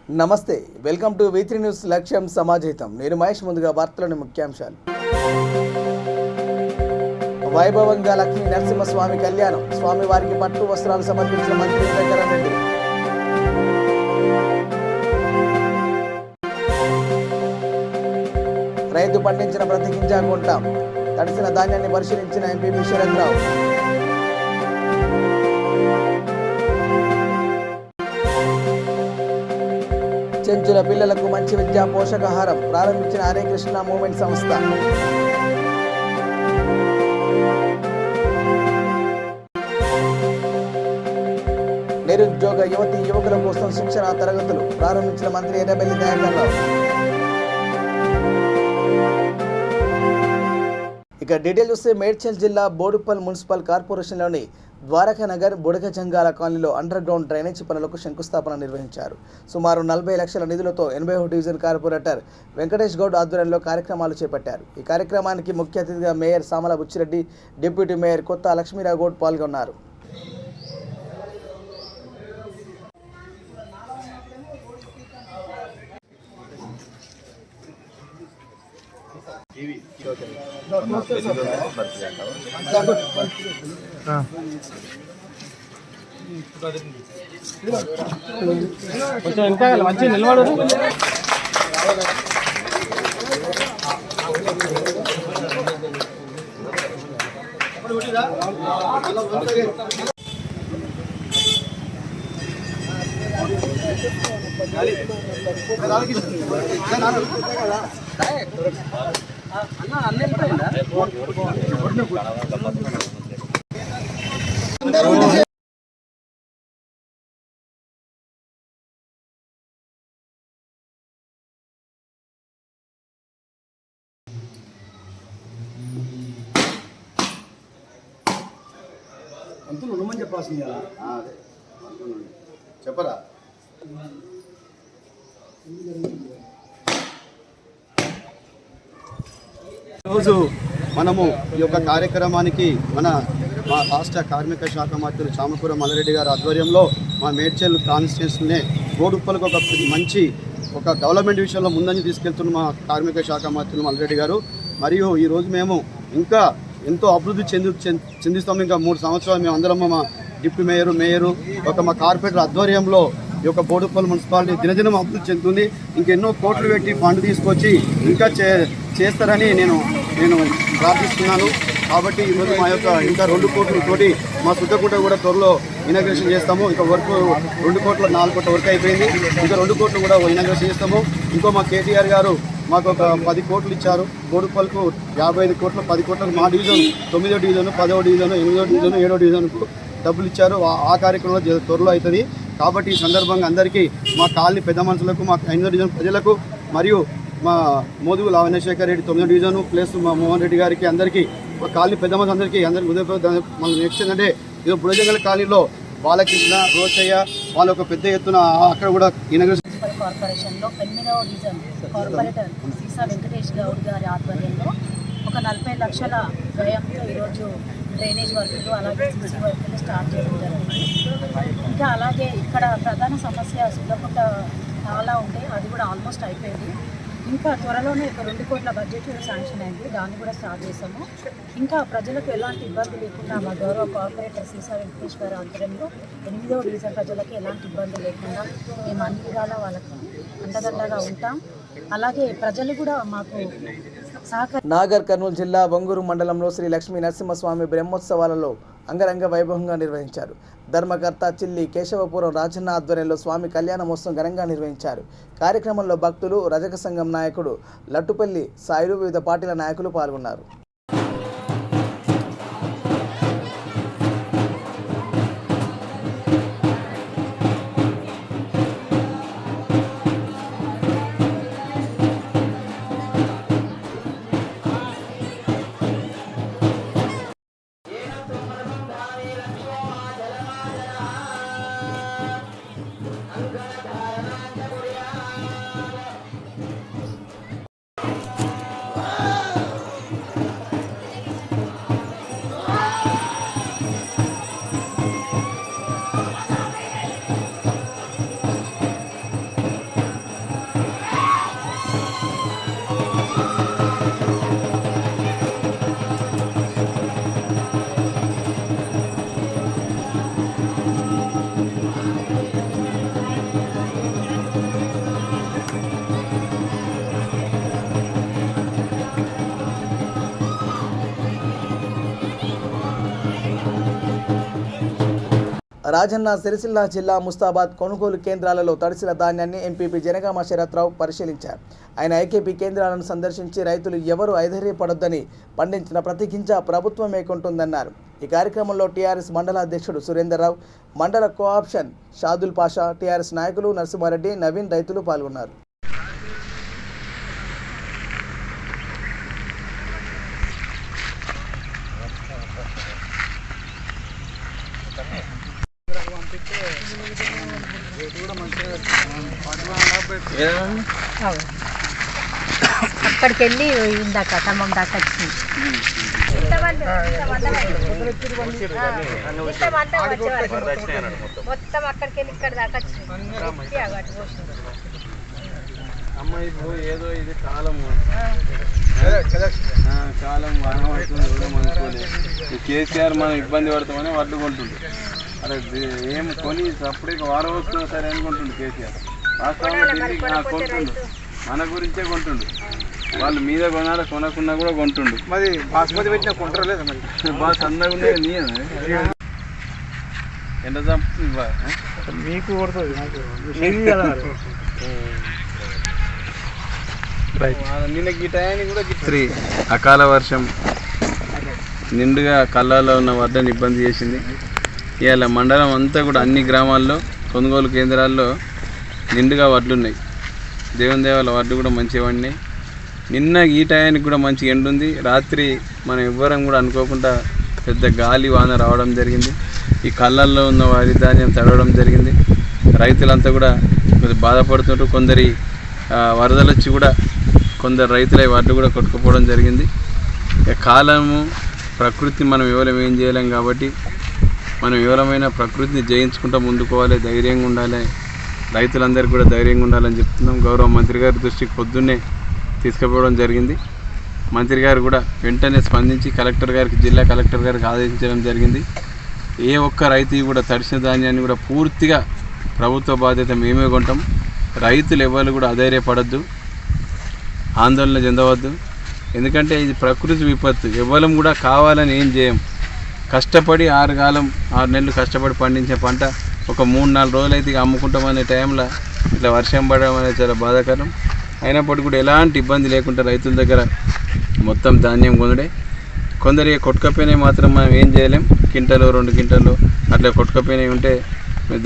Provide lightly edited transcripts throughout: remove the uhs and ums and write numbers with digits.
నమస్తే, welcome to V3 news లక్ష్యం సమాజహితం. నేను మహేష్. ముందుగా వార్తలోని ముఖ్యాంశాలు. వైభవంగా లక్ష్మీ నరసింహస్వామి కళ్యాణం. స్వామివారికి పట్టు వస్త్రాలు సమర్పించిన మంత్రి వెంకటరెడ్డి. రైతు పండించిన ప్రతి గింజ కొంటాం. తడిసిన ధాన్యాన్ని పరిశీలించిన ఎంపీ శరత్ రావు. చెంచుల పిల్లలకు మంచి విద్యా పోషకాహారం ప్రారంభించిన హరే కృష్ణ మూవ్మెంట్ సంస్థ. నిరుద్యోగ యువతి యువకుల కోసం శిక్షణ తరగతులు ప్రారంభించిన మంత్రి ఎర్రబెల్లి దయాకర్ రావు. ఇక డీటెయిల్ చూస్తే మేడ్చల్ జిల్లా బోడుప్పల్ మున్సిపల్ కార్పొరేషన్లోని ద్వారకానగర్ బుడగజంగాల కాలనీలో అండర్ గ్రౌండ్ డ్రైనేజీ పనులకు శంకుస్థాపన నిర్వహించారు. సుమారు 40 లక్షల నిధులతో 81 డివిజన్ కార్పొరేటర్ వెంకటేష్ గౌడ్ ఆధ్వర్యంలో కార్యక్రమాలు చేపట్టారు. ఈ కార్యక్రమానికి ముఖ్య అతిథిగా mayor Samala Buchi Reddy, deputy mayor కొత్త లక్ష్మీరావు గౌడ్ పాల్గొన్నారు. కొంచెం ఇంకా మంచి నిలబడు. అంతులు ఉండమని చెప్పాల్సింది చెప్పరా. ఈరోజు మనము ఈ యొక్క కార్యక్రమానికి మా రాష్ట్ర కార్మిక శాఖ మంత్రులు చామకూర మల్లారెడ్డి గారి ఆధ్వర్యంలో మా మేడ్చల్ కాన్స్టిట్యూన్సీనే బోడుప్పలకు ఒక డెవలప్మెంట్ విషయంలో ముందంజ తీసుకెళ్తున్న మా కార్మిక శాఖ మంత్రులు మల్లారెడ్డి గారు. మరియు ఈరోజు మేము ఇంకా ఎంతో అభివృద్ధి చెందిస్తాము. ఇంకా 3 సంవత్సరాలు మేము అందరం మా డిప్యూటీ మేయరు మా కార్పొరేటర్ ఆధ్వర్యంలో ఈ యొక్క బోడుప్పల్ మున్సిపాలిటీ దినదినం అభివృద్ధి చెందుతుంది. ఇంకెన్నో కోట్లు పెట్టి ఫండ్ తీసుకొచ్చి ఇంకా చేస్తారని నేను ప్రార్థిస్తున్నాను. కాబట్టి ఈరోజు మా యొక్క ఇంకా 2 కోట్లతోటి మా సుద్దకుంట కూడా త్వరలో ఇనాగ్రేషన్ చేస్తాము. ఇంకా వర్క్ 2 కోట్ల 4 కోట్ల వర్క్ అయిపోయింది. ఇంకా 2 కోట్లు కూడా ఇనాగ్రేషన్ చేస్తాము. ఇంకో మా కేటీఆర్ గారు మాకు ఒక 10 కోట్లు ఇచ్చారు. బోడుప్పల్కు 55 కోట్లు, 10 కోట్లకు మా డివిజన్ 9వ డివిజన్, 10వ డివిజన్, 8వ డివిజన్, 7వ డివిజన్కు డబ్బులు ఇచ్చారు. ఆ కార్యక్రమంలో త్వరలో అవుతుంది. కాబట్టి ఈ సందర్భంగా అందరికీ మా కాలనీ పెద్ద మనుషులకు, మా 8వ డివిజన్ ప్రజలకు మరియు మా మోదుగు లావణ్యశేఖర్ రెడ్డి 9వ డివిజన్ ప్లస్ మా మోహన్ రెడ్డి గారికి అందరికీ మా కాలనీ పెద్ద మనుషులు అందరికీ మన నెక్స్ట్ ఏంటంటే ఇదో బుడజంగల కాలనీలో బాలకృష్ణ, రోచయ్య వాళ్ళు ఒక పెద్ద ఎత్తున అక్కడ కూడా మున్సిపల్ కార్పొరేషన్లో 8వ డివిజన్ కార్పొరేటర్ సీసా వెంకటేష్ గౌడ్ గారి ఆధ్వర్యంలో ఒక 40 లక్షల వ్యయంతో ఈరోజు డ్రైనేజ్ వర్కులు అలాగే సీసీ వర్కులు స్టార్ట్ చేయడం జరిగింది. ఇంకా అలాగే ఇక్కడ ప్రధాన సమస్య సుద్దకుంట చాలా ఉంటే అది కూడా ఆల్మోస్ట్ అయిపోయింది. ఇంకా త్వరలోనే 2 కోట్ల బడ్జెట్ శాంక్షన్ అయింది, దాన్ని కూడా స్టార్ట్ చేసాము. ఇంకా ప్రజలకు ఎలాంటి ఇబ్బంది లేకుండా మా గౌరవ కార్పొరేటర్ సీసా వెంకటేష్ గారి ఆధ్వర్యంలో 8వ డివిజన్ ప్రజలకు ఎలాంటి ఇబ్బంది లేకుండా మేము అన్ని విధాలా వాళ్ళకి అండదండగా ఉంటాం. అలాగే ప్రజలు కూడా మాకు నాగర్ కర్నూలు జిల్లా వంగూరు మండలంలో శ్రీ లక్ష్మీ నరసింహస్వామి బ్రహ్మోత్సవాలలో అంగరంగ వైభవంగా నిర్వహించారు. ధర్మకర్త చిల్లి కేశవపురం రాజన్న ఆధ్వర్యంలో స్వామి కళ్యాణ మహోత్సవం ఘనంగా నిర్వహించారు. కార్యక్రమంలో భక్తులు, రజక సంఘం నాయకుడు లట్టుపల్లి సాయిలు, వివిధ పార్టీల నాయకులు పాల్గొన్నారు. రాజన్న సిరిసిల్ల జిల్లా ముస్తాబాద్ కొనుగోలు కేంద్రాలలో తడిసిన ధాన్యాన్ని ఎంపీపీ జనగామ శరత్రావు పరిశీలించారు. ఆయన ఐకేపీ కేంద్రాలను సందర్శించి రైతులు ఎవరూ ఐధైర్యపడొద్దని పండించిన ప్రతి గింజ ప్రభుత్వమే కొంటుందన్నారు. ఈ కార్యక్రమంలో టీఆర్ఎస్ మండల అధ్యక్షుడు సురేందర్రావు, మండల కోఆప్షన్ షాదుల్ పాషా, టీఆర్ఎస్ నాయకులు నరసింహారెడ్డి, నవీన్ రైతులు పాల్గొన్నారు. అక్కడికి వెళ్ళి ఇందాక ఖమ్మం దాకా వచ్చింది. మొత్తం అక్కడికి వెళ్ళి ఇక్కడ దాకా వచ్చింది. అమ్మాయి ఏదో ఇది కాలము వాన పడుతుంది కూడా అనుకోలేదు. కేసీఆర్ మనం ఇబ్బంది పడతామని వడ్లు కొంటుండే. అరే ఏం కొని అప్పుడే వారం వస్తున్నా సరే అనుకుంటుండు కేసీఆర్. వాస్తవంగా ఢిల్లీకి కొంటుండు, మన గురించే కొంటుండు. వాళ్ళు మీద కొనాలి, కొనకుండా కూడా కొంటుండు. మరి బాస్మతి పెట్టినా కొంటారు లేదా మరి బాగా సన్నగా ఉండేది నీ ఎంత చంపుతుంది మీకు కొడుతుంది నిన్న ఈ టయానికి కూడా గిత్రి అకాల వర్షం నిండుగా కళ్ళలో ఉన్న వడ్డని ఇబ్బంది చేసింది. ఇవాళ మండలం అంతా కూడా అన్ని గ్రామాల్లో కొనుగోలు కేంద్రాల్లో నిండుగా వడ్లున్నాయి. దేవుని దేవాల వడ్లు కూడా మంచిగా పడినాయి. నిన్న ఈ టయానికి కూడా మంచి ఎండు ఉంది. రాత్రి మనం ఎవ్వరం కూడా అనుకోకుండా పెద్ద గాలి వాన రావడం జరిగింది. ఈ కళ్ళల్లో ఉన్న వరి ధాన్యం తడవడం జరిగింది. రైతులంతా కూడా కొద్దిగా బాధపడుతుంటారు. కొందరి వరదలు వచ్చి కూడా కొందరు రైతుల వడ్లు కూడా కొట్టుకుపోవడం జరిగింది. కాలము ప్రకృతి మనం ఎవరం ఏం చేయలేం కాబట్టి మనం ఎవరమైనా ప్రకృతిని జయించుకుంటూ ముందుకోవాలి, ధైర్యంగా ఉండాలి. రైతులందరికీ కూడా ధైర్యంగా ఉండాలని చెప్తున్నాం. గౌరవ మంత్రి గారి దృష్టికి పొద్దున్నే తీసుకుపోవడం జరిగింది. మంత్రి గారు కూడా వెంటనే స్పందించి కలెక్టర్ గారికి, జిల్లా కలెక్టర్ గారికి ఆదేశించడం జరిగింది. ఏ ఒక్క రైతు కూడా తడిసిన ధాన్యాన్ని కూడా పూర్తిగా ప్రభుత్వ బాధ్యత మేమే కొంటాం. రైతులు ఎవరు కూడా అధైర్యపడద్దు, ఆందోళన చెందవద్దు. ఎందుకంటే ఇది ప్రకృతి విపత్తు. ఎవరం కూడా కావాలని ఏం చేయం. కష్టపడి 6 నెలలు కష్టపడి పండించే పంట ఒక 3-4 రోజులైతే అమ్ముకుంటామనే టైంలో ఇట్లా వర్షం పడడం అనేది చాలా బాధాకరం. అయినప్పటికీ కూడా ఎలాంటి ఇబ్బంది లేకుండా రైతుల దగ్గర మొత్తం ధాన్యం కొనుడే. కొందరు కొట్టుకపోయినాయి మాత్రం మనం ఏం చేయలేం. క్వింటాలు 2 క్వింటాలు అట్లా కొట్టుకపోయినాయి ఉంటే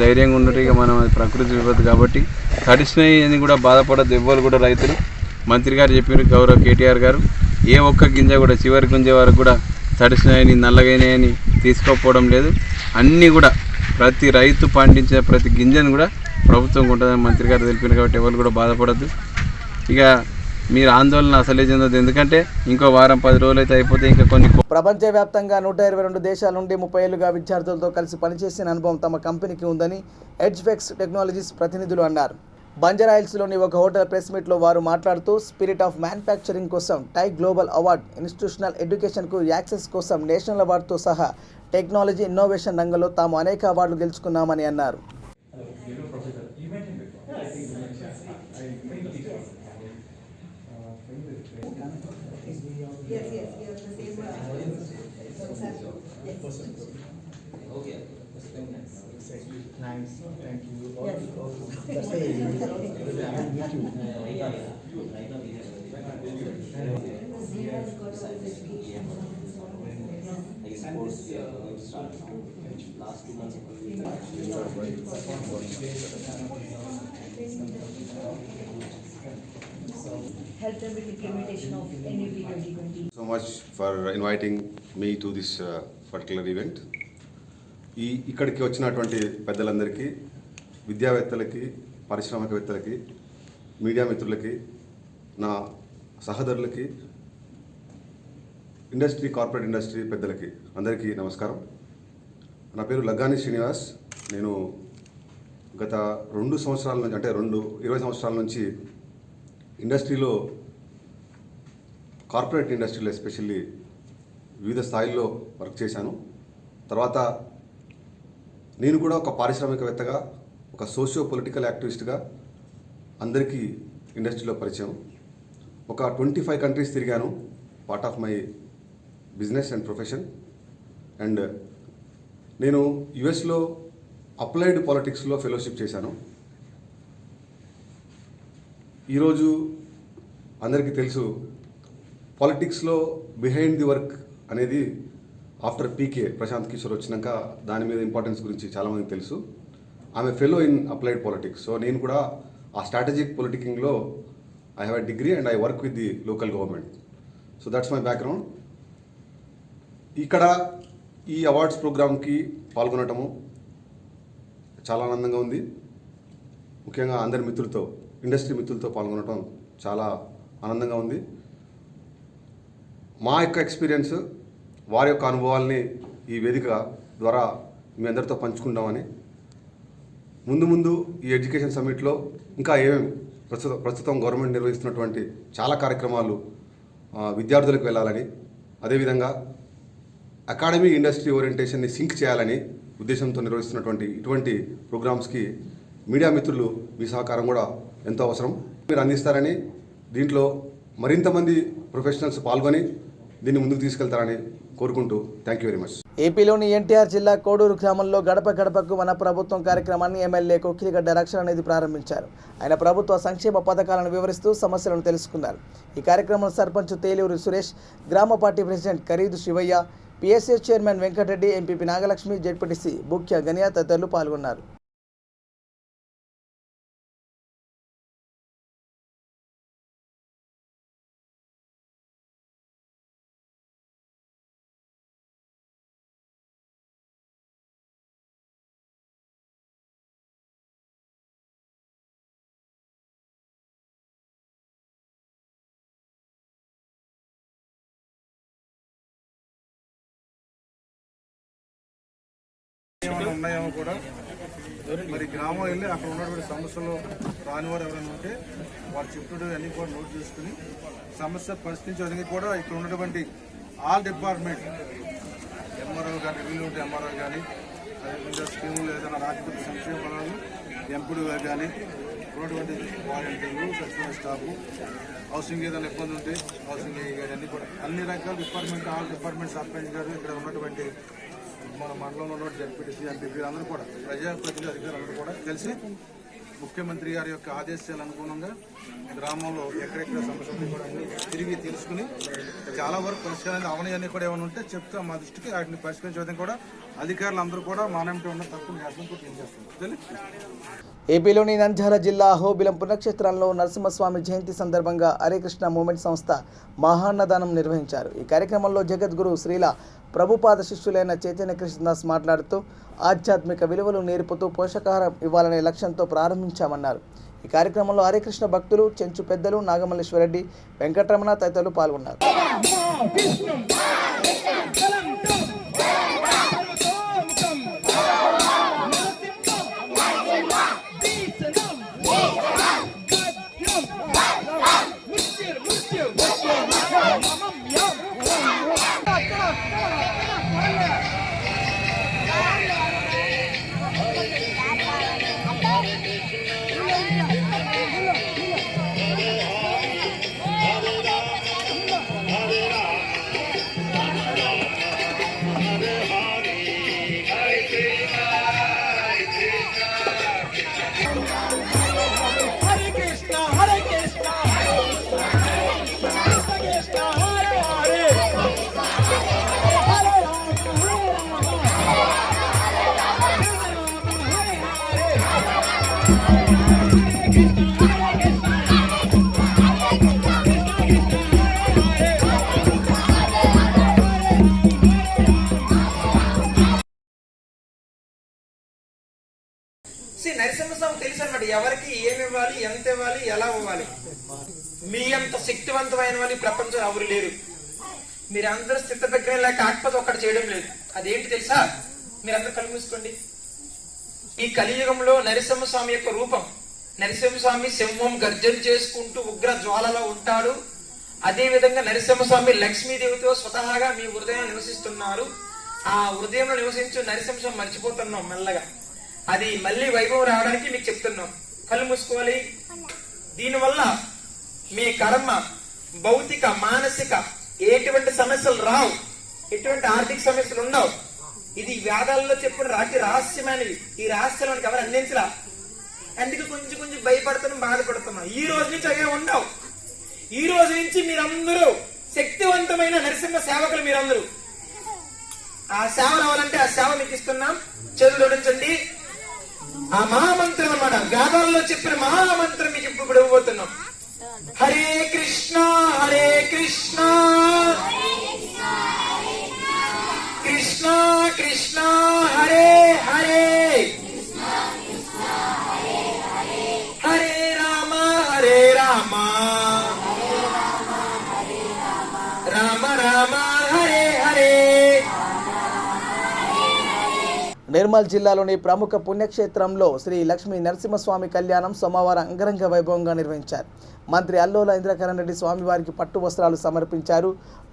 ధైర్యంగా ఉండరు. ఇక మనం అది ప్రకృతి విపత్తు కాబట్టి తడిసినాయి అని కూడా బాధపడద్దు ఎవ్వరు కూడా రైతులు. మంత్రి గారు చెప్పారు, గౌరవ కేటీఆర్ గారు, ఏ ఒక్క గింజ కూడా చివరి గుంజే వరకు కూడా తడిసినాయని నల్లగైనాయని తీసుకోకపోవడం లేదు. అన్నీ కూడా ప్రతి రైతు పండించిన ప్రతి గింజను కూడా ప్రభుత్వం ఉంటుందని మంత్రి గారు తెలిపారు కాబట్టి ఎవరు కూడా బాధపడద్దు. ఇక మీరు ఆందోళన అసలే చెందదు. ఎందుకంటే ఇంకో వారం 10 రోజులు అయితే అయిపోతే ఇంకా కొన్ని. ప్రపంచవ్యాప్తంగా 122 దేశాల నుండి 30 ఏళ్లుగా విద్యార్థులతో కలిసి పనిచేసిన అనుభవం తమ కంపెనీకి ఉందని ఎడ్జ్వెక్స్ టెక్నాలజీస్ ప్రతినిధులు అన్నారు. బంజారాహిల్స్లోని ఒక హోటల్ ప్రెస్ మీట్లో వారు మాట్లాడుతూ స్పిరిట్ ఆఫ్ మ్యానుఫ్యాక్చరింగ్ కోసం టై గ్లోబల్ అవార్డ్, ఇన్స్టిట్యూషనల్ ఎడ్యుకేషన్కు యాక్సెస్ కోసం నేషనల్ అవార్డుతో సహా టెక్నాలజీ ఇన్నోవేషన్ రంగంలో తాము అనేక అవార్డులు గెలుచుకున్నామని అన్నారు. Help them with implementation of NAP 2020. So much for inviting me to this particular event. ఇక్కడికి వచ్చినటువంటి పెద్దలందరికీ, విద్యావేత్తలకి, పారిశ్రామికవేత్తలకి, మీడియా మిత్రులకి, నా సహోదరులకి, కార్పొరేట్ ఇండస్ట్రీ పెద్దలకి అందరికీ నమస్కారం. నా పేరు లగ్గాని శ్రీనివాస్. నేను గత 2 సంవత్సరాల నుంచి, అంటే 20 సంవత్సరాల నుంచి ఇండస్ట్రీలో, కార్పొరేట్ ఇండస్ట్రీలో ఎస్పెషల్లీ వివిధ స్థాయిల్లో వర్క్ చేశాను. తర్వాత నేను కూడా ఒక పారిశ్రామికవేత్తగా, ఒక సోషియో పొలిటికల్ యాక్టివిస్ట్గా అందరికీ ఇండస్ట్రీలో పరిచయం. ఒక 25 కంట్రీస్ తిరిగాను, part of my business and profession. And నేను యుఎస్లో అప్లైడ్ పాలిటిక్స్లో ఫెలోషిప్ చేశాను. ఈరోజు అందరికీ తెలుసు, పాలిటిక్స్లో బిహైండ్ ది వర్క్ అనేది ఆఫ్టర్ పీకే ప్రశాంత్ కిషోర్ వచ్చినాక దాని మీద ఇంపార్టెన్స్ గురించి చాలామందికి తెలుసు. ఆమె fellow in applied politics. So నేను కూడా ఆ స్ట్రాటజిక్ పొలిటికింగ్లో I have a degree and I work with the local government. So that's my background. ఇక్కడ ఈ అవార్డ్స్ ప్రోగ్రామ్కి పాల్గొనటము చాలా ఆనందంగా ఉంది. ముఖ్యంగా అందరి మిత్రులతో, ఇండస్ట్రీ మిత్రులతో పాల్గొనటం చాలా ఆనందంగా ఉంది. మా యొక్క ఎక్స్పీరియన్స్, వారి యొక్క అనుభవాల్ని ఈ వేదిక ద్వారా మీ అందరితో పంచుకుంటామని, ముందు ఈ ఎడ్యుకేషన్ సమ్మిట్లో ఇంకా ఏమేమి ప్రస్తుతం గవర్నమెంట్ నిర్వహిస్తున్నటువంటి చాలా కార్యక్రమాలు విద్యార్థులకు వెళ్ళాలని, అదేవిధంగా అకాడమీ ఇండస్ట్రీ ఓరియంటేషన్ని సింక్ చేయాలని ఉద్దేశంతో నిర్వహిస్తున్నటువంటి ఇటువంటి ప్రోగ్రామ్స్కి మీడియా మిత్రులు మీ సహకారం కూడా ఎంతో అవసరం. మీరు అందిస్తారని, దీంట్లో మరింతమంది ప్రొఫెషనల్స్ పాల్గొని దీన్ని ముందుకు తీసుకెళ్తారని కోరుకుంటూ థ్యాంక్ యూ వెరీ మచ్. ఏపీలోని ఎన్టీఆర్ జిల్లా కోడూరు గ్రామంలో గడప గడపకు మన ప్రభుత్వం కార్యక్రమాన్ని ఎమ్మెల్యే కొక్కిలిగడ్డ రక్షణ అనేది ప్రారంభించారు. ఆయన ప్రభుత్వ సంక్షేమ పథకాలను వివరిస్తూ సమస్యలను తెలుసుకున్నారు. ఈ కార్యక్రమంలో సర్పంచ్ తేలూరు సురేష్, గ్రామ పార్టీ ప్రెసిడెంట్ ఖరీదు Shivayya, PSA chairman Venkatareddy, MPP Nagalakshmi, ZPTC Bukya Ganiya తదితరులు పాల్గొన్నారు. ఏమైనా ఉన్నాయేమో కూడా మరి గ్రామం వెళ్ళి అక్కడ ఉన్నటువంటి సమస్యలు రానివారు ఎవరైనా ఉంటే వారు చెప్పుడు అన్ని కూడా నోట్ చేసుకుని సమస్య పరిష్కరించడానికి కూడా ఇక్కడ ఉన్నటువంటి ఆల్ డిపార్ట్మెంట్, ఎంఆర్ఓ కానీ, రెవెన్యూ ఉంటే ఎంఆర్ఓ కానీ, అదేవిధంగా స్కీములు ఏదైనా రాజకీయ సంక్షేమ పదాలు ఎంపీడీ కానీ, ఉన్నటువంటి వాలంటీర్లు, సచివాలయ స్టాఫ్, హౌసింగ్ ఏదైనా ఇబ్బంది ఉంటే హౌసింగ్ కానీ అన్ని కూడా అన్ని రకాల డిపార్ట్మెంట్, ఆల్ డిపార్ట్మెంట్ సర్పంచ్ గారు, ఇక్కడ ఉన్నటువంటి మన మండలంలో ఉన్న జెడ్పీటీసీ, ఎంపీపీ అందరూ కూడా, ప్రజాప్రతినిధి అధికారులందరూ కూడా కలిసి ముఖ్యమంత్రి గారి యొక్క ఆదేశాల అనుగుణంగా గ్రామంలో ఎక్కడెక్కడ సమస్యలు కూడా తిరిగి తెలుసుకుని చాలా వరకు పరిష్కారాలు అవనీయన్నీ కూడా ఏమైనా ఉంటే చెప్తే మా దృష్టికి వాటిని పరిష్కరించడం కూడా అధికారులు అందరూ కూడా మానమిటి ఉన్న తప్పులు చేస్తున్నారు. ఏపీలోని నంద్యాల జిల్లా అహోబిలం పుణ్యక్షేత్రంలో నరసింహస్వామి జయంతి సందర్భంగా హరికృష్ణ మూమెంట్ సంస్థ మహాన్నదానం నిర్వహించారు. ఈ కార్యక్రమంలో జగద్గురు శ్రీల ప్రభుపాద శిష్యులైన చైతన్య కృష్ణదాస్ మాట్లాడుతూ ఆధ్యాత్మిక విలువలు నేర్పుతూ పోషకాహారం ఇవ్వాలనే లక్ష్యంతో ప్రారంభించామన్నారు. ఈ కార్యక్రమంలో హరికృష్ణ భక్తులు, చెంచు పెద్దలు, నాగమల్లేశ్వరరెడ్డి, వెంకటరమణ తదితరులు పాల్గొన్నారు. నరసింహస్వామి తెలుసు అనమాట, ఎవరికి ఏమి ఇవ్వాలి, ఎంత ఇవ్వాలి, ఎలా ఇవ్వాలి. మీ అంత శక్తివంతమైన వాళ్ళు ప్రపంచం ఎవరు లేరు. మీరందరూ స్థిత ప్రజ్ఞలా కాకపోతే ఒక్కటి చేయడం లేదు. అదేంటి తెలుసా? మీరందరూ కళ్ళు మూసుకోండి. ఈ కలియుగంలో నరసింహస్వామి యొక్క రూపం, నరసింహస్వామి సింహం గర్జన చేసుకుంటూ ఉగ్ర జ్వాలలో ఉంటాడు. అదే విధంగా నరసింహస్వామి లక్ష్మీదేవితో స్వతహాగా మీ హృదయంలో నివసిస్తున్నారు. ఆ హృదయంలో నివసించు నరసింహస్వామి మర్చిపోతున్నాం మెల్లగా. అది మళ్ళీ వైభవం రావడానికి మీకు చెప్తున్నాం. కళ్ళు మూసుకోవాలి. దీనివల్ల మీ కర్మ, భౌతిక, మానసిక ఎటువంటి సమస్యలు రావు, ఎటువంటి ఆర్థిక సమస్యలు ఉండవు. ఇది వేదాల్లో చెప్పిన రహస్యమైనవి. ఈ రహస్యాలు మనకి ఎవరు అందించరా, అందుకే కొంచెం కొంచెం భయపడుతున్నాం, బాధపడుతున్నాం. ఈ రోజు నుంచి అదే ఉండవు. ఈ రోజు నుంచి మీరందరూ శక్తివంతమైన నరసింహ సేవకులు. మీరందరూ ఆ సేవలు అవ్వాలంటే ఆ సేవ మీకు ఇస్తున్నాం. చేతులు జోడించండి. ఆ మహామంత్రం అన్నమాట, వేదాల్లో చెప్పిన మహామంత్రం మీకు ఇప్పుడు ఇవ్వబోతున్నాం. హరే కృష్ణ హరే కృష్ణ కృష్ణ కృష్ణ హరే హరే హరే రామ రామ రామ హరే హరే. నిర్మల్ జిల్లాలోని ప్రముఖ పుణ్యక్షేత్రంలో శ్రీ లక్ష్మీ నరసింహస్వామి కళ్యాణం సోమవారం అంగరంగ వైభవంగా నిర్వహించారు. మంత్రి అల్లోల ఇంద్రకరణ్ రెడ్డి స్వామివారికి పట్టు వస్త్రాలు సమర్పించారు.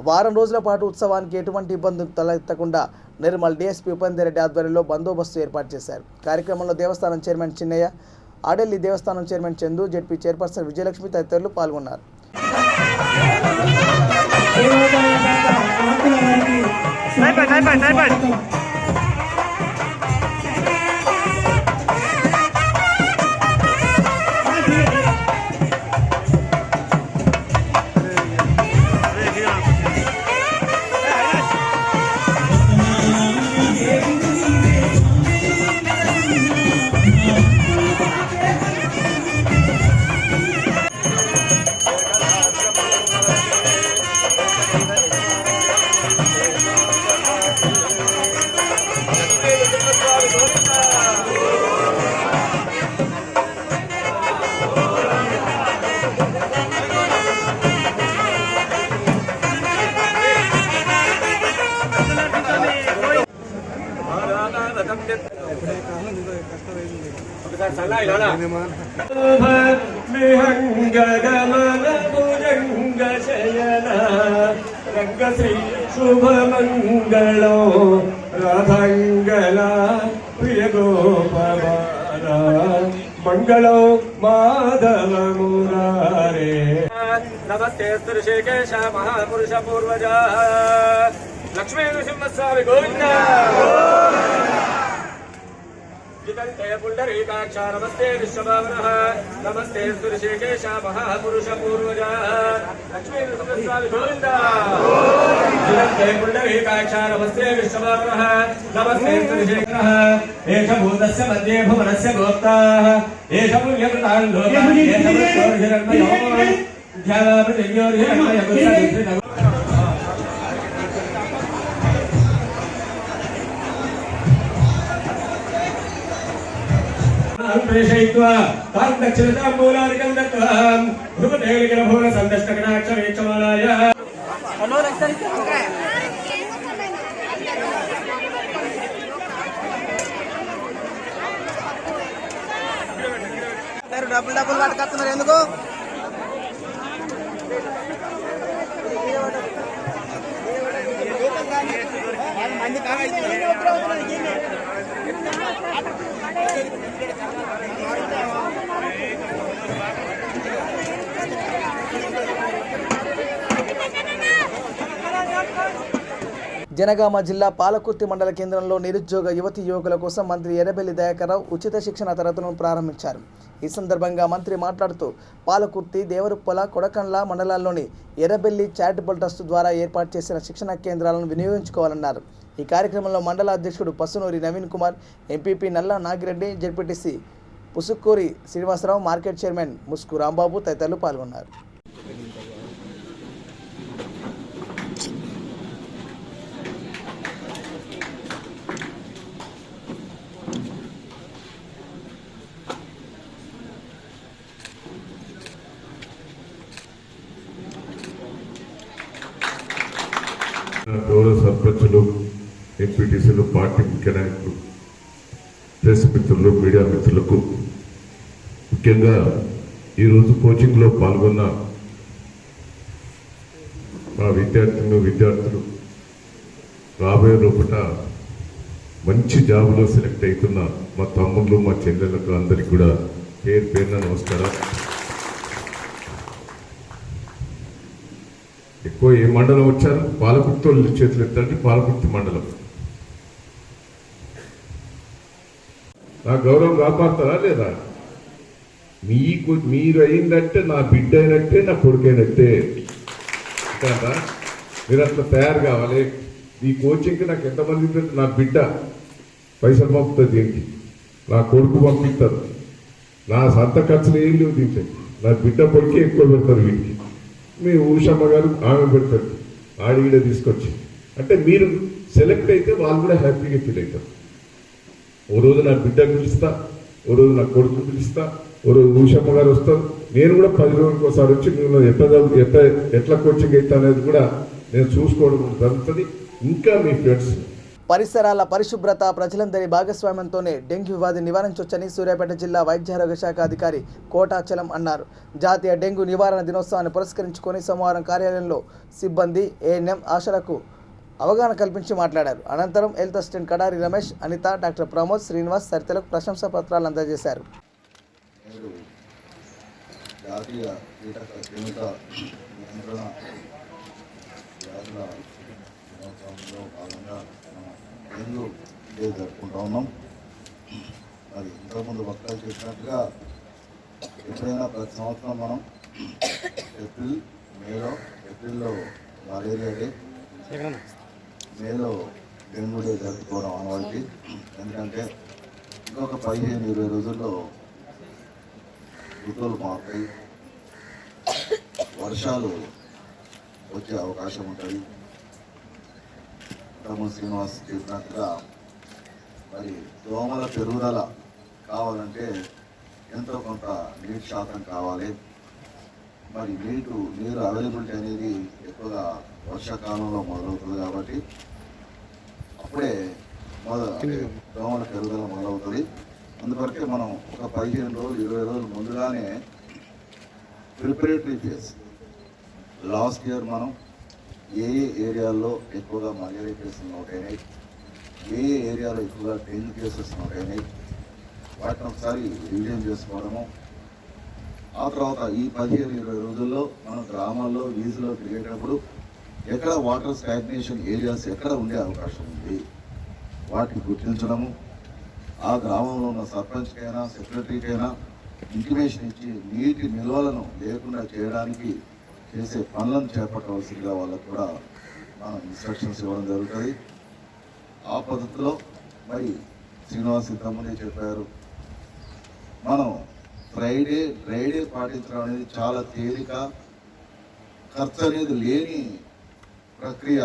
వారం రోజుల పాటు ఉత్సవానికి ఎటువంటి ఇబ్బందులు తలెత్తకుండా నిర్మల్ డీఎస్పీ ఉపేందర్ రెడ్డి ఆధ్వర్యంలో బందోబస్తు ఏర్పాటు చేశారు. కార్యక్రమంలో దేవస్థానం చైర్మన్ చిన్నయ్య, ఆడెల్లి దేవస్థానం chairman Chandu, ZP chairperson Vijayalakshmi తదితరులు పాల్గొన్నారు. శుభమంగళం రాధాంగళ ప్రియ గోపబాల మంగళం మాధవ మురారే. నమస్తే శ్రీకేశ మహాపురుష పూర్వజ లక్ష్మీ నృసింహస్వామి గోవింద. పుండరీకాక్ష నమస్తే విశ్వభావనః. నమస్తే శ్రీకేశ మహాపురుష పూర్వజ లక్ష్మీ నృసింహస్వామి గోవింద. పుండరీకాక్ష నమస్తే విశ్వభావనః. నమస్తే శ్రీశేఖరః. ఏష భూతస్య మధ్యే భువనస్య గోప్తాః. ఏష పుణ్యకృతాన్ లోకాన్. ఏష పుష్యోర్హిరణ్మయో ధ్యాన పృథివ్యోర్హిరణ్మయ. ప్రేషయిత్వా తాం దక్షిణతాం మూలానికం దత్తాం ధ్రువదేలికల భువన సందష్టకటాక్ష వీక్షమాణాయ. డబ్బులు పట్టుకొస్తున్నారు ఎందుకు? జనగామ జిల్లా పాలకుర్తి మండల కేంద్రంలో నిరుద్యోగ యువతీ యువకుల కోసం మంత్రి ఎర్రబెల్లి దయాకర్రావు ఉచిత శిక్షణ తరగతులను ప్రారంభించారు. ఈ సందర్భంగా మంత్రి మాట్లాడుతూ పాలకుర్తి, దేవరుప్పల, కొడకండ్ల మండలాల్లోని ఎర్రబెల్లి చారిటబుల్ ట్రస్ట్ ద్వారా ఏర్పాటు చేసిన శిక్షణ కేంద్రాలను వినియోగించుకోవాలన్నారు. ఈ కార్యక్రమంలో మండల అధ్యక్షుడు Pasunuri Naveen Kumar, MPP Nalla Nagireddy, ZPTC Pusukkuri Srinivasarao, market chairman Musku Rambabu తదితరులు పాల్గొన్నారు. గౌరవ సర్పంచులు, ఎంపీటీసీలు, పార్టీ ముఖ్య నాయకులు, ప్రెస్ మిత్రులు, మీడియా మిత్రులకు, ముఖ్యంగా ఈరోజు కోచింగ్లో పాల్గొన్న మా విద్యార్థులు రాబోయే లోపల మంచి జాబ్లో సెలెక్ట్ అవుతున్న మా తమ్ముళ్ళు, మా చెల్లెళ్ళకు అందరికీ కూడా పేరు పేరున నమస్కారం. ఎక్కువ ఏ మండలం వచ్చారు? పాలకుర్తితో చేతులు ఎత్తండి. పాలకుర్తి మండలం నా గౌరవం కాపాడతారా లేదా? మీరు అయిందంటే నా బిడ్డ అయినట్టే, నా కొడుకు అయినట్టే కదా. మీరు అట్లా తయారు కావాలి. ఈ కోచింగ్కి నాకు ఎంతమంది నా బిడ్డ పైసలు పంపుతుంది, దీనికి నా కొడుకు పంపిస్తారు, నా సొంత ఖర్చులు ఏం లేవు దీంట్లో. నా బిడ్డ కొడుకే ఎక్కువ పెడతారు వీటికి. మీ ఊషమ్మ గారు ఆమె పెడతారు ఆడిగిడ తీసుకొచ్చి. అంటే మీరు సెలెక్ట్ అయితే వాళ్ళు కూడా హ్యాపీగా ఫీల్ అవుతారు. ఓ రోజు నా బిడ్డ పిలుస్తా, ఓ రోజు నా కొడుకు పిలుస్తా, ఓ రోజు ఊషమ్మ గారు వస్తారు. నేను కూడా 10 రోజులకు ఒకసారి వచ్చి నేను ఎట్లా కోచింగ్ అవుతా అనేది కూడా నేను చూసుకోవడం జరుగుతుంది. ఇంకా మీ ఫ్రెండ్స్ పరిసరాల పరిశుభ్రత ప్రజలందరి భాగస్వామ్యంతోనే డెంగ్యూ వ్యాధి నివారించవచ్చని సూర్యాపేట జిల్లా వైద్యారోగ్య శాఖ అధికారి కోటాచలం అన్నారు. జాతీయ డెంగ్యూ నివారణ దినోత్సవాన్ని పురస్కరించుకొని సోమవారం కార్యాలయంలో సిబ్బంది, ఏఎన్ఎం, ఆశలకు అవగాహన కల్పించి మాట్లాడారు. అనంతరం health assistant Kadari Ramesh, Anitha, doctor Pramod, Srinivas తదితరులకు ప్రశంసా పత్రాలు అందజేశారు. జాతీయ కీటక జనిత నియంత్రణ వ్యాధుల దినోత్సవంలో భాగంగా డెంగ్యూ డే జరుపుకుంటా ఉన్నాం. మరి ఇంతకుముందు వక్తలు చెప్పినట్టుగా ఎప్పుడైనా ప్రతి సంవత్సరం మనం ఏప్రిల్లో మలేరియా డే, మేలో డెంగ్యూ డే జరుపుకోవడం ఆనవాయితీ. ఎందుకంటే ఇంకొక 15-20 రోజుల్లో ఋతువులు మారుతాయి, వర్షాలు వచ్చే అవకాశం ఉంటుంది. శ్రీనివాస్ చెప్పినట్టుగా మరి దోమల పెరుగుదల కావాలంటే ఎంతో కొంత నీటి శాతం కావాలి. మరి నీరు అవైలబిలిటీ అనేది ఎక్కువగా వర్షాకాలంలో మొదలవుతుంది కాబట్టి అప్పుడే దోమల పెరుగుదల మొదలవుతుంది. అందువరకే మనం ఒక 15 రోజులు 20 రోజులు ముందుగానే ప్రిపరేటరీ ఫేజ్. లాస్ట్ ఇయర్ మనం ఏ ఏరియాల్లో ఎక్కువగా మలేరియా కేసులు నోటైనాయి, ఏ ఏరియాలో ఎక్కువగా డెంగ్యూ కేసెస్ నోటైనాయి, వాటిని ఒకసారి రివిజన్ చేసుకోవడము. ఆ తర్వాత ఈ 15-20 రోజుల్లో మనం గ్రామాల్లో వీధిలో తిరిగేటప్పుడు ఎక్కడ వాటర్ స్టాగ్నేషన్ ఏరియాస్ ఎక్కడ ఉండే అవకాశం ఉంది వాటిని గుర్తించడము, ఆ గ్రామంలో ఉన్న సర్పంచ్కైనా సెక్రటరీకైనా ఇంటిమేషన్ ఇచ్చి నీటి నిల్వలను లేకుండా చేయడానికి చేసే పనులను చేపట్టవలసిందిగా వాళ్ళకు కూడా మనం ఇన్స్ట్రక్షన్స్ ఇవ్వడం జరుగుతుంది. ఆ పద్ధతిలో మరి శ్రీనివాస్ ఇంతకుముందే చెప్పారు, మనం డ్రైడే పాటించడం అనేది చాలా తేలిక, ఖర్చు అనేది లేని ప్రక్రియ.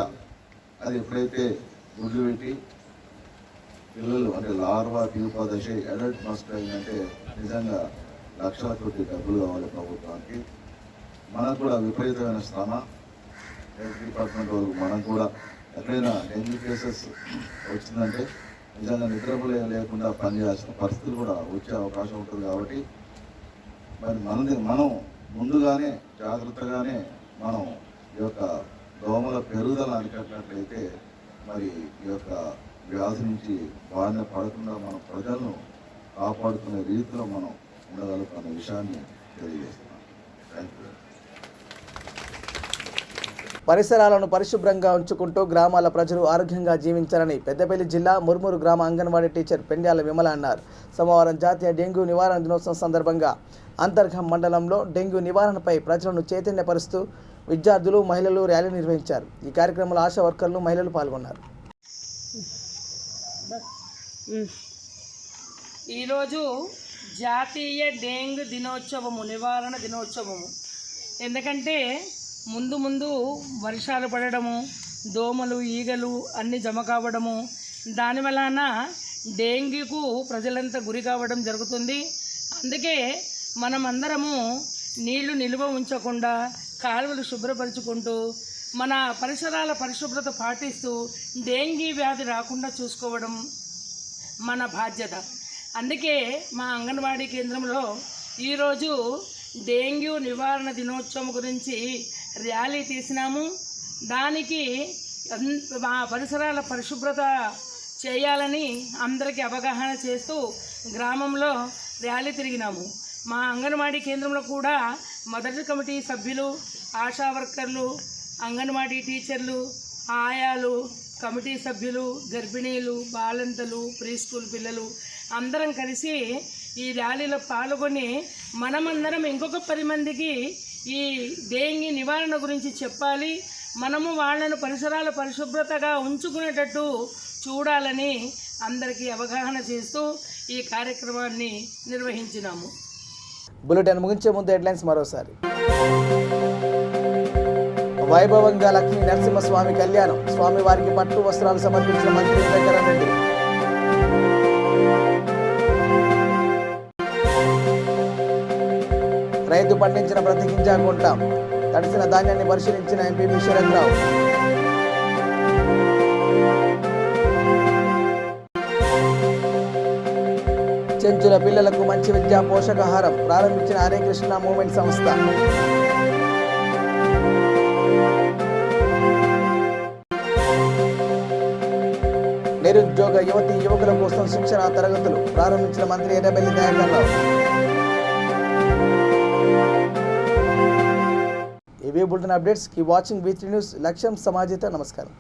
అది ఎప్పుడైతే గుడ్లు పెట్టి పిల్లలు అంటే లార్వా ప్యూపా దశ అడల్ట్ మస్ట్ అయిందంటే నిజంగా లక్షల కొద్ది డబ్బులు కావాలి ప్రభుత్వానికి. మనకు కూడా విపరీతమైన శ్రమ. హెల్త్ డిపార్ట్మెంట్ వరకు మనం కూడా ఎక్కడైనా డెంగ్యూ కేసెస్ వచ్చిందంటే నిజంగా నిద్రపోలే లేకుండా పనిచేయాల్సిన పరిస్థితులు కూడా వచ్చే అవకాశం ఉంటుంది. కాబట్టి మరి మనం ముందుగానే జాగ్రత్తగానే మనం ఈ యొక్క దోమల పెరుగుదల అరికట్టినట్లయితే మరి ఈ యొక్క వ్యాధి నుంచి బారిన పడకుండా మన ప్రజలను కాపాడుకునే రీతిలో మనం ఉండగలుగుతున్న విషయాన్ని తెలియజేస్తున్నాం. Thank you. పరిసరాలను పరిశుభ్రంగా ఉంచుకుంటూ గ్రామాల ప్రజలు ఆరోగ్యంగా జీవించాలని పెద్దపల్లి జిల్లా ముర్మూరు గ్రామ అంగన్వాడీ టీచర్ పెండ్యాల విమల అన్నారు. సోమవారం జాతీయ డెంగ్యూ నివారణ దినోత్సవం సందర్భంగా అంతర్గం మండలంలో డెంగ్యూ నివారణపై ప్రజలను చైతన్యపరుస్తూ విద్యార్థులు, మహిళలు ర్యాలీ నిర్వహించారు. ఈ కార్యక్రమంలో ఆశా వర్కర్లు, మహిళలు పాల్గొన్నారు. ఈరోజు జాతీయ డెంగ్యూ దినోత్సవము, నివారణ దినోత్సవము. ఎందుకంటే ముందు వర్షాలు పడడము, దోమలు, ఈగలు అన్నీ జమ కావడము, దాని వలన డెంగ్యూకు ప్రజలంతా గురి కావడం జరుగుతుంది. అందుకే మనమందరము నీళ్లు నిల్వ ఉంచకుండా కాలువలు శుభ్రపరుచుకుంటూ మన పరిసరాల పరిశుభ్రత పాటిస్తూ డెంగ్యూ వ్యాధి రాకుండా చూసుకోవడం మన బాధ్యత. అందుకే మా అంగన్వాడీ కేంద్రంలో ఈరోజు డెంగ్యూ నివారణ దినోత్సవం గురించి ర్యాలీ తీసినాము. దానికి మా పరిసరాల పరిశుభ్రత చేయాలని అందరికీ అవగాహన చేస్తూ గ్రామంలో ర్యాలీ తిరిగినాము. మా అంగన్వాడీ కేంద్రంలో కూడా మొదటి కమిటీ సభ్యులు, ఆశా వర్కర్లు, అంగన్వాడీ టీచర్లు, ఆయాలు, కమిటీ సభ్యులు, గర్భిణీలు, బాలంతలు, ప్రీ స్కూల్ పిల్లలు అందరం కలిసి ఈ ర్యాలీలో పాల్గొని మనమందరం ఇంకొక 10 మందికి ఈ డెంగీ నివారణ గురించి చెప్పాలి, మనము వాళ్ళను పరిసరాల పరిశుభ్రతగా ఉంచుకునేటట్టు చూడాలని అందరికీ అవగాహన చేస్తూ ఈ కార్యక్రమాన్ని నిర్వహించినాము. బులెటిన్ ముగించే ముందు హెడ్లైన్స్ మరోసారి. వైభవంగా లక్ష్మీ నరసింహస్వామి కళ్యాణం, స్వామివారికి పట్టు వస్త్రాలు సమర్పించిన మంత్రి వెంకటరెడ్డి. రైతు పండించిన ప్రతి గింజ కొంటాం, తడిసిన ధాన్యాన్ని పరిశీలించిన ఎంపీ శరత్రావు. చెంచుల పిల్లలకు మంచి విద్యా పోషకాహారం ప్రారంభించిన హరే కృష్ణ మూవ్మెంట్ సంస్థ. నిరుద్యోగ యువతి యువకుల కోసం శిక్షణ తరగతులు ప్రారంభించిన మంత్రి ఎర్రబెల్లి దయాకర్ రావు. ఇవే bulletin updates. Keep watching V3 news. లక్ష్యం సమాజత. నమస్కారం.